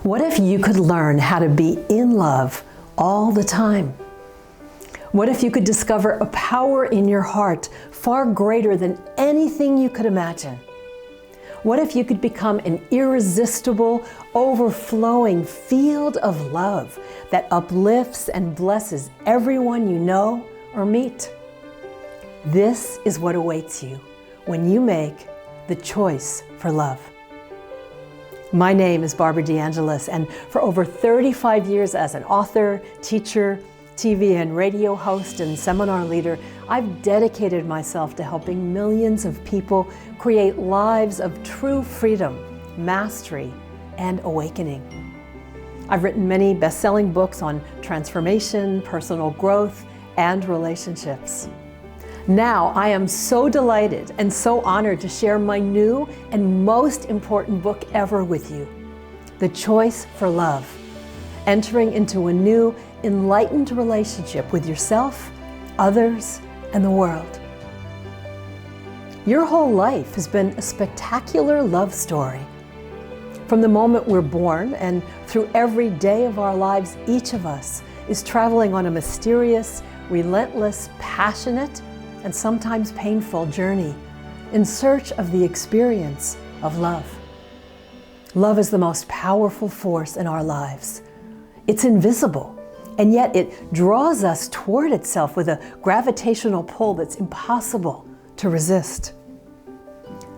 What if you could learn how to be in love all the time? What if you could discover a power in your heart far greater than anything you could imagine? What if you could become an irresistible, overflowing field of love that uplifts and blesses everyone you know or meet? This is what awaits you when you make the choice for love. My name is Barbara Angelis, and for over 35 years as an author, teacher, TV and radio host, and seminar leader, I've dedicated myself to helping millions of people create lives of true freedom, mastery, and awakening. I've written many best-selling books on transformation, personal growth, and relationships. Now, I am so delighted and so honored to share my new and most important book ever with you, The Choice for Love, entering into a new, enlightened relationship with yourself, others, and the world. Your whole life has been a spectacular love story. From the moment we're born and through every day of our lives, each of us is traveling on a mysterious, relentless, passionate, and sometimes painful journey in search of the experience of love. Love is the most powerful force in our lives. It's invisible, and yet it draws us toward itself with a gravitational pull that's impossible to resist.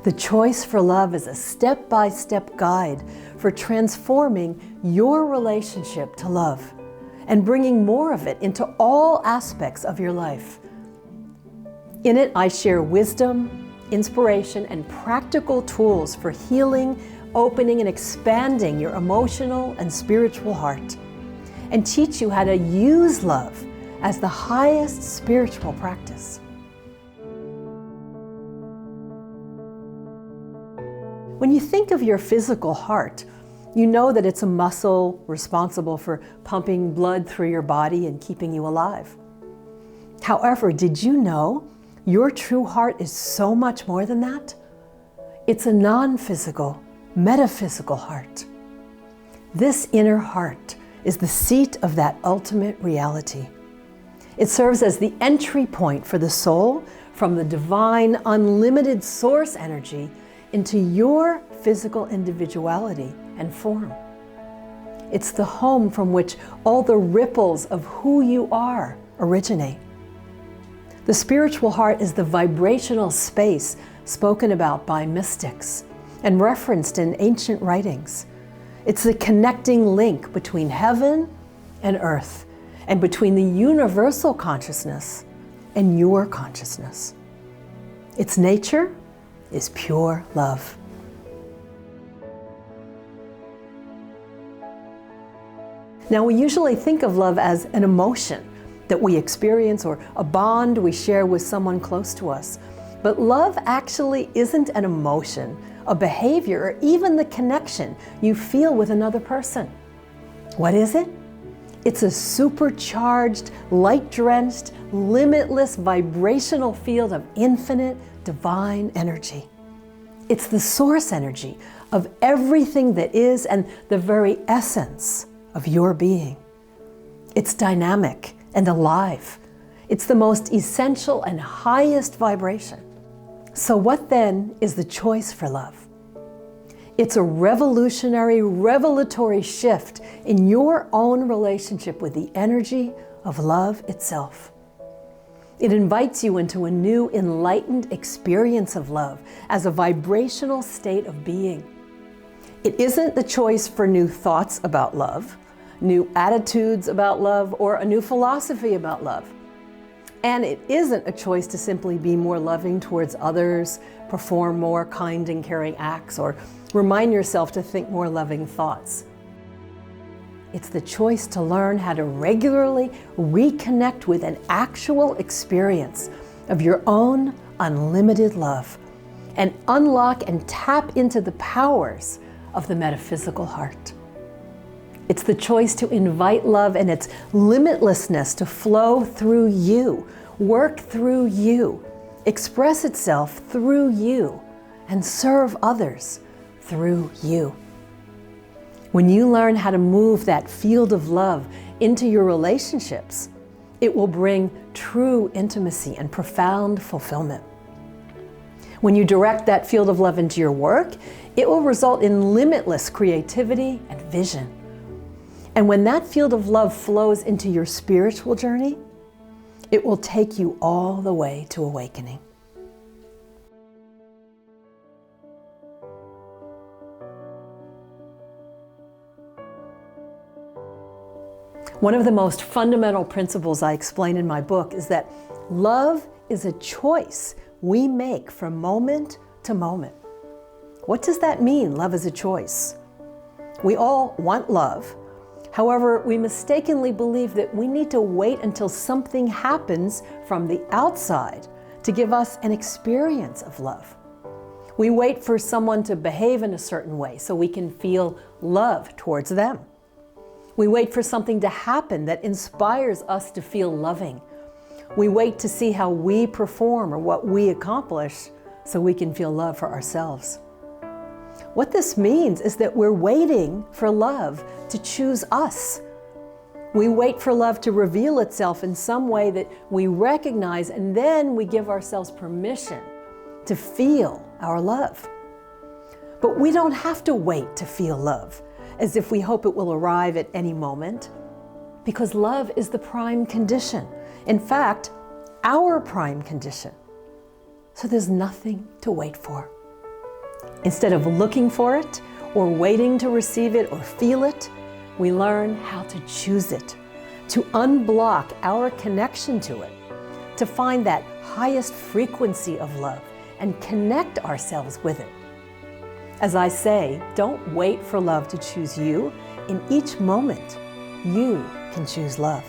The Choice for Love is a step-by-step guide for transforming your relationship to love and bringing more of it into all aspects of your life. In it, I share wisdom, inspiration, and practical tools for healing, opening, and expanding your emotional and spiritual heart, and teach you how to use love as the highest spiritual practice. When you think of your physical heart, you know that it's a muscle responsible for pumping blood through your body and keeping you alive. However, did you know your true heart is so much more than that? It's a non-physical, metaphysical heart. This inner heart is the seat of that ultimate reality. It serves as the entry point for the soul from the divine, unlimited source energy into your physical individuality and form. It's the home from which all the ripples of who you are originate. The spiritual heart is the vibrational space spoken about by mystics and referenced in ancient writings. It's the connecting link between heaven and earth, and between the universal consciousness and your consciousness. Its nature is pure love. Now, we usually think of love as an emotion that we experience or a bond we share with someone close to us. But love actually isn't an emotion, a behavior, or even the connection you feel with another person. What is it? It's a supercharged, light-drenched, limitless vibrational field of infinite, divine energy. It's the source energy of everything that is and the very essence of your being. It's dynamic and alive. It's the most essential and highest vibration. So what then is the choice for love? It's a revolutionary, revelatory shift in your own relationship with the energy of love itself. It invites you into a new, enlightened experience of love as a vibrational state of being. It isn't the choice for new thoughts about love, new attitudes about love, or a new philosophy about love. And it isn't a choice to simply be more loving towards others, perform more kind and caring acts, or remind yourself to think more loving thoughts. It's the choice to learn how to regularly reconnect with an actual experience of your own unlimited love and unlock and tap into the powers of the metaphysical heart. It's the choice to invite love and its limitlessness to flow through you, work through you, express itself through you, and serve others through you. When you learn how to move that field of love into your relationships, it will bring true intimacy and profound fulfillment. When you direct that field of love into your work, it will result in limitless creativity and vision. And when that field of love flows into your spiritual journey, it will take you all the way to awakening. One of the most fundamental principles I explain in my book is that love is a choice we make from moment to moment. What does that mean, love is a choice? We all want love. However, we mistakenly believe that we need to wait until something happens from the outside to give us an experience of love. We wait for someone to behave in a certain way so we can feel love towards them. We wait for something to happen that inspires us to feel loving. We wait to see how we perform or what we accomplish so we can feel love for ourselves. What this means is that we're waiting for love to choose us. We wait for love to reveal itself in some way that we recognize, and then we give ourselves permission to feel our love. But we don't have to wait to feel love, as if we hope it will arrive at any moment, because love is the prime condition. In fact, our prime condition. So there's nothing to wait for. Instead of looking for it, or waiting to receive it or feel it, we learn how to choose it, to unblock our connection to it, to find that highest frequency of love and connect ourselves with it. As I say, don't wait for love to choose you. In each moment, you can choose love.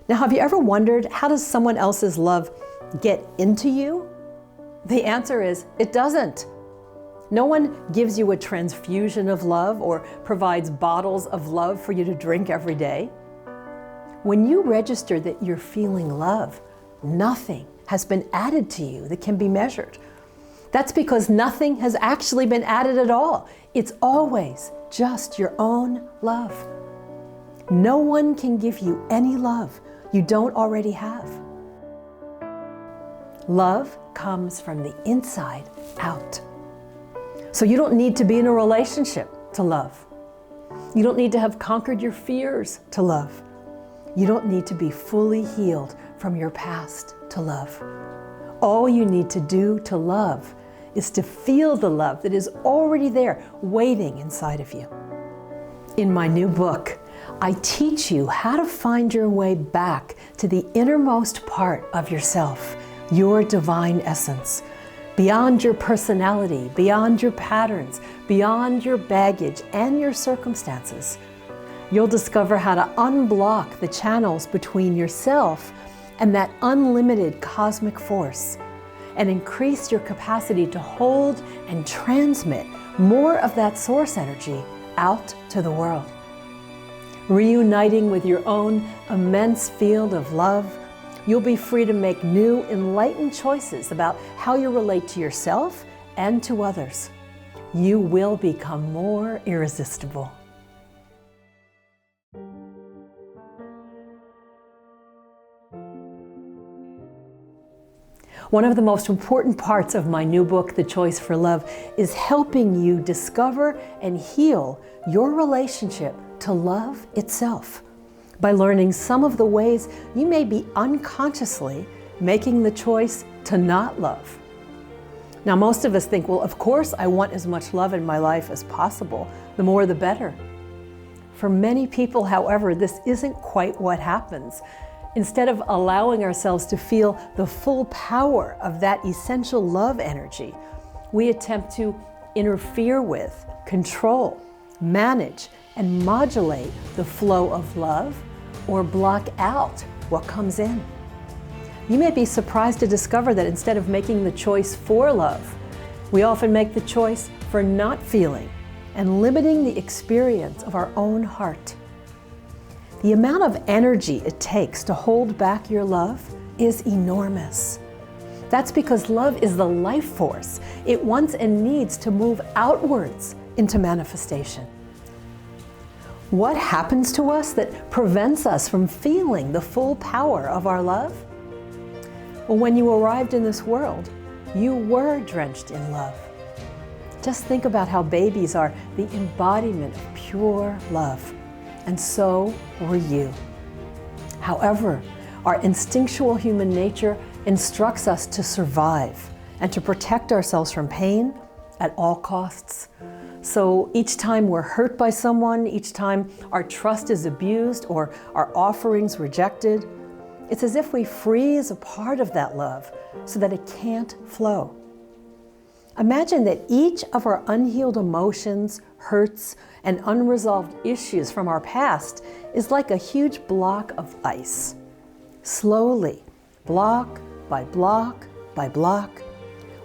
Now, have you ever wondered, how does someone else's love get into you? The answer is, it doesn't. No one gives you a transfusion of love or provides bottles of love for you to drink every day. When you register that you're feeling love, nothing has been added to you that can be measured. That's because nothing has actually been added at all. It's always just your own love. No one can give you any love you don't already have. Love comes from the inside out. So you don't need to be in a relationship to love. You don't need to have conquered your fears to love. You don't need to be fully healed from your past to love. All you need to do to love is to feel the love that is already there, waiting inside of you. In my new book, I teach you how to find your way back to the innermost part of yourself, your divine essence, beyond your personality, beyond your patterns, beyond your baggage and your circumstances. You'll discover how to unblock the channels between yourself and that unlimited cosmic force, and increase your capacity to hold and transmit more of that source energy out to the world. Reuniting with your own immense field of love, you'll be free to make new, enlightened choices about how you relate to yourself and to others. You will become more irresistible. One of the most important parts of my new book, The Choice for Love, is helping you discover and heal your relationship to love itself by learning some of the ways you may be unconsciously making the choice to not love. Now, most of us think, well, of course I want as much love in my life as possible. The more the better. For many people, however, this isn't quite what happens. Instead of allowing ourselves to feel the full power of that essential love energy, we attempt to interfere with, control, manage, and modulate the flow of love, or block out what comes in. You may be surprised to discover that instead of making the choice for love, we often make the choice for not feeling and limiting the experience of our own heart. The amount of energy it takes to hold back your love is enormous. That's because love is the life force. It wants and needs to move outwards into manifestation. What happens to us that prevents us from feeling the full power of our love? Well, when you arrived in this world, you were drenched in love. Just think about how babies are the embodiment of pure love, and so were you. However, our instinctual human nature instructs us to survive and to protect ourselves from pain at all costs. So each time we're hurt by someone, each time our trust is abused or our offerings rejected, it's as if we freeze a part of that love so that it can't flow. Imagine that each of our unhealed emotions, hurts, and unresolved issues from our past is like a huge block of ice. Slowly, block by block by block,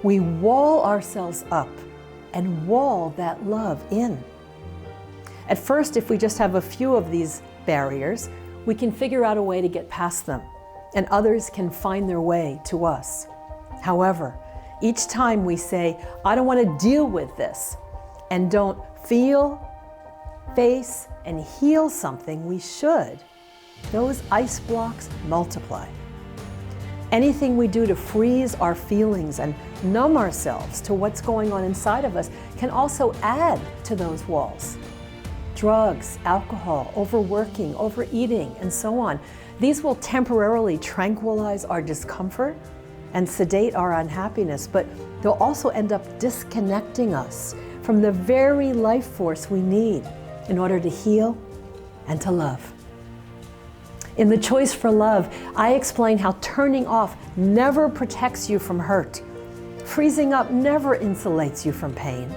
we wall ourselves up and wall that love in. At first, if we just have a few of these barriers, we can figure out a way to get past them, and others can find their way to us. However, each time we say, I don't want to deal with this, and don't feel, face, and heal something we should, those ice blocks multiply. Anything we do to freeze our feelings and numb ourselves to what's going on inside of us can also add to those walls. Drugs, alcohol, overworking, overeating, and so on. These will temporarily tranquilize our discomfort and sedate our unhappiness, but they'll also end up disconnecting us from the very life force we need in order to heal and to love. In The Choice for Love, I explain how turning off never protects you from hurt. Freezing up never insulates you from pain.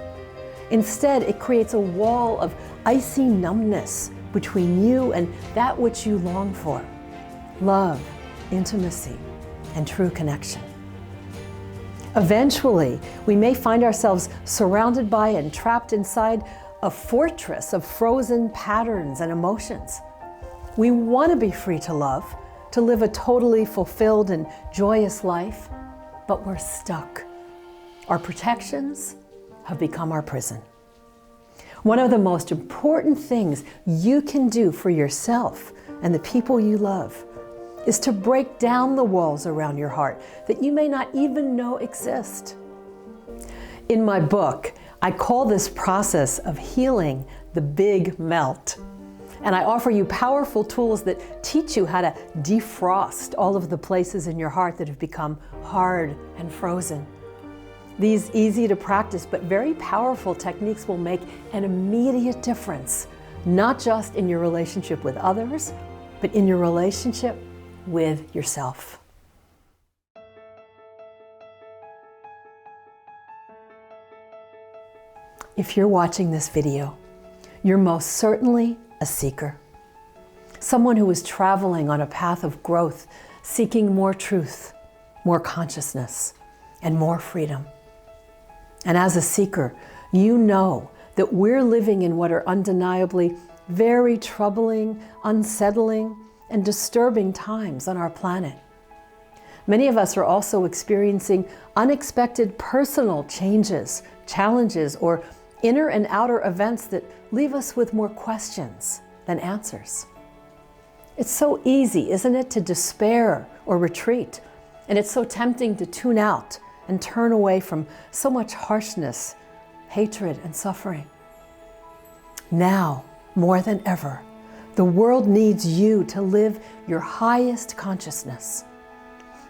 Instead, it creates a wall of icy numbness between you and that which you long for: love, intimacy, and true connection. Eventually, we may find ourselves surrounded by and trapped inside a fortress of frozen patterns and emotions. We want to be free to love, to live a totally fulfilled and joyous life, but we're stuck. Our protections have become our prison. One of the most important things you can do for yourself and the people you love is to break down the walls around your heart that you may not even know exist. In my book, I call this process of healing the big melt. And I offer you powerful tools that teach you how to defrost all of the places in your heart that have become hard and frozen. These easy to practice but very powerful techniques will make an immediate difference, not just in your relationship with others, but in your relationship with yourself. If you're watching this video, you're most certainly a seeker, someone who is traveling on a path of growth, seeking more truth, more consciousness, and more freedom. And as a seeker, you know that we're living in what are undeniably very troubling, unsettling, and disturbing times on our planet. Many of us are also experiencing unexpected personal changes, challenges, or inner and outer events that leave us with more questions than answers. It's so easy, isn't it, to despair or retreat? And it's so tempting to tune out and turn away from so much harshness, hatred, and suffering. Now, more than ever, the world needs you to live your highest consciousness.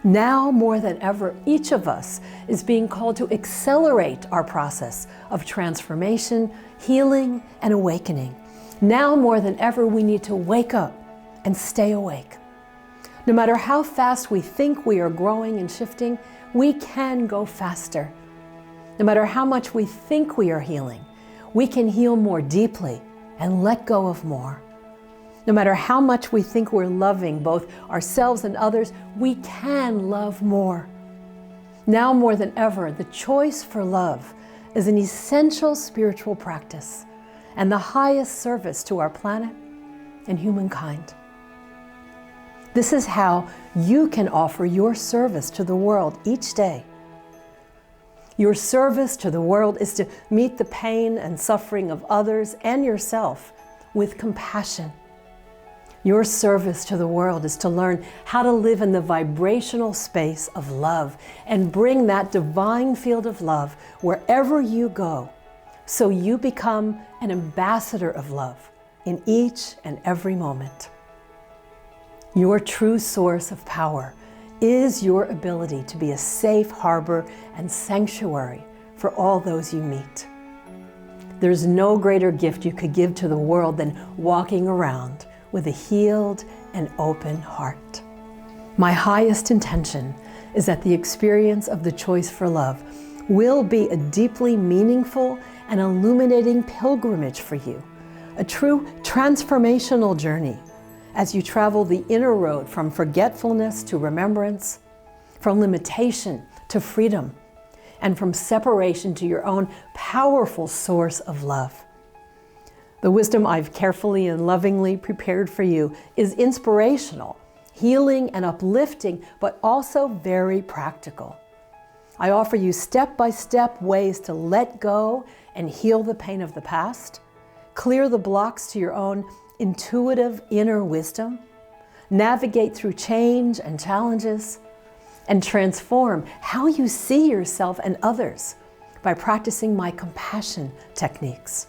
Now more than ever, each of us is being called to accelerate our process of transformation, healing, and awakening. Now more than ever, we need to wake up and stay awake. No matter how fast we think we are growing and shifting, we can go faster. No matter how much we think we are healing, we can heal more deeply and let go of more. No matter how much we think we're loving both ourselves and others, we can love more. Now more than ever, the choice for love is an essential spiritual practice and the highest service to our planet and humankind. This is how you can offer your service to the world each day. Your service to the world is to meet the pain and suffering of others and yourself with compassion. Your service to the world is to learn how to live in the vibrational space of love and bring that divine field of love wherever you go, so you become an ambassador of love in each and every moment. Your true source of power is your ability to be a safe harbor and sanctuary for all those you meet. There's no greater gift you could give to the world than walking around with a healed and open heart. My highest intention is that the experience of the choice for love will be a deeply meaningful and illuminating pilgrimage for you, a true transformational journey as you travel the inner road from forgetfulness to remembrance, from limitation to freedom, and from separation to your own powerful source of love. The wisdom I've carefully and lovingly prepared for you is inspirational, healing and uplifting, but also very practical. I offer you step-by-step ways to let go and heal the pain of the past, clear the blocks to your own intuitive inner wisdom, navigate through change and challenges, and transform how you see yourself and others by practicing my compassion techniques.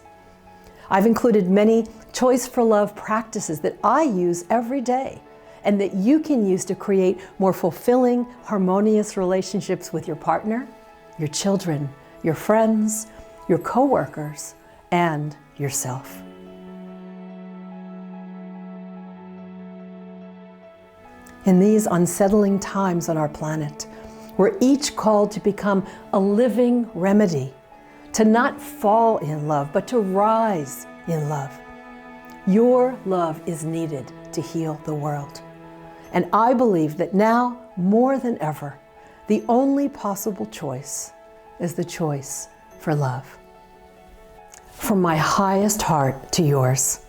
I've included many Choice for Love practices that I use every day and that you can use to create more fulfilling, harmonious relationships with your partner, your children, your friends, your coworkers, and yourself. In these unsettling times on our planet, we're each called to become a living remedy, to not fall in love, but to rise in love. Your love is needed to heal the world. And I believe that now, more than ever, the only possible choice is the choice for love. From my highest heart to yours,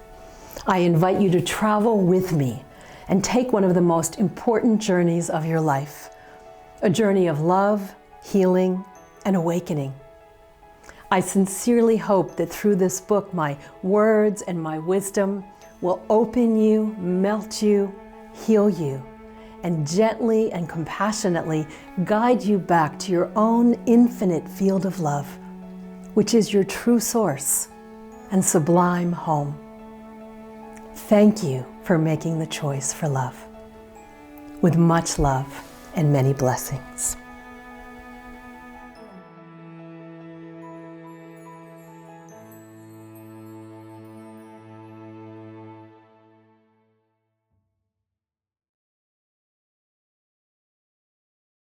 I invite you to travel with me and take one of the most important journeys of your life, a journey of love, healing, and awakening. I sincerely hope that through this book, my words and my wisdom will open you, melt you, heal you, and gently and compassionately guide you back to your own infinite field of love, which is your true source and sublime home. Thank you for making the choice for love. With much love and many blessings.